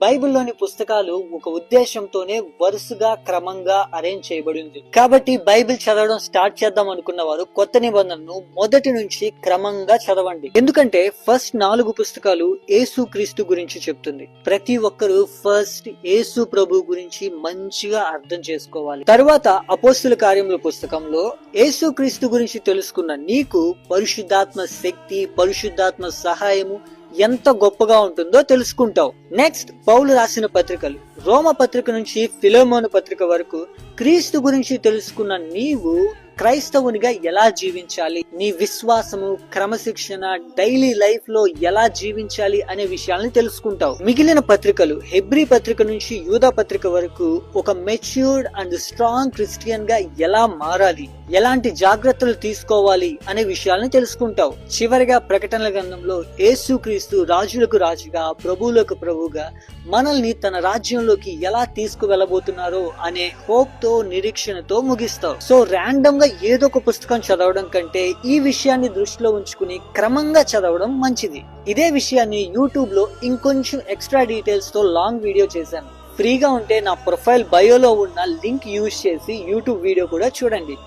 బైబిల్లోని పుస్తకాలు ఒక ఉద్దేశంతోనే వరుసగా క్రమంగా అరేంజ్ చేయబడింది. కాబట్టి బైబిల్ చదవడం స్టార్ట్ చేద్దాం అనుకున్న వారు కొత్త నిబంధనను మొదటి నుంచి క్రమంగా చదవండి. ఎందుకంటే ఫస్ట్ 4 పుస్తకాలు యేసు క్రీస్తు గురించి చెప్తుంది. ప్రతి ఒక్కరూ ఫస్ట్ యేసు ప్రభు గురించి మంచిగా అర్థం చేసుకోవాలి. తరువాత అపోస్తుల కార్యముల పుస్తకంలో యేసు క్రీస్తు గురించి తెలుసుకున్న నీకు పరిశుద్ధాత్మ శక్తి, పరిశుద్ధాత్మ సహాయము ఎంత గొప్పగా ఉంటుందో తెలుసుకుంటావు. నెక్స్ట్ పౌలు రాసిన పత్రికలు, రోమ పత్రిక నుంచి ఫిలెమోను పత్రిక వరకు క్రీస్తు గురించి తెలుసుకున్న నీవు క్రైస్తవునిగా ఎలా జీవించాలి, నీ విశ్వాసము, క్రమశిక్షణ, డైలీ లైఫ్ లో ఎలా జీవించాలి అనే విషయాలను తెలుసుకుంటావు. మిగిలిన పత్రికలు హెబ్రీ పత్రిక నుంచి యూదా పత్రిక వరకు ఒక మెచ్యూర్డ్ అండ్ స్ట్రాంగ్ క్రిస్టియన్ గా ఎలా మారాలి, ఎలాంటి జాగ్రత్తలు తీసుకోవాలి అనే విషయాలను తెలుసుకుంటావు. చివరిగా ప్రకటనల గ్రంథంలో యేసుక్రీస్తు రాజులకు రాజుగా, ప్రభువులకు ప్రభువుగా మనల్ని తన రాజ్యంలోకి ఎలా తీసుకువెళ్ళబోతున్నారో అనే హోప్ తో, నిరీక్షణతో ముగిస్తావు. సో ర్యాండమ్ గా ఏదో ఒక పుస్తకం చదవడం కంటే ఈ విషయాన్ని దృష్టిలో ఉంచుకుని క్రమంగా చదవడం మంచిది. ఇదే విషయాన్ని యూట్యూబ్ లో ఇంకొంచెం ఎక్స్ట్రా డీటెయిల్స్ తో లాంగ్ వీడియో చేశాను. ఫ్రీగా ఉంటే నా ప్రొఫైల్ బయోలో ఉన్న లింక్ యూజ్ చేసి యూట్యూబ్ వీడియో కూడా చూడండి.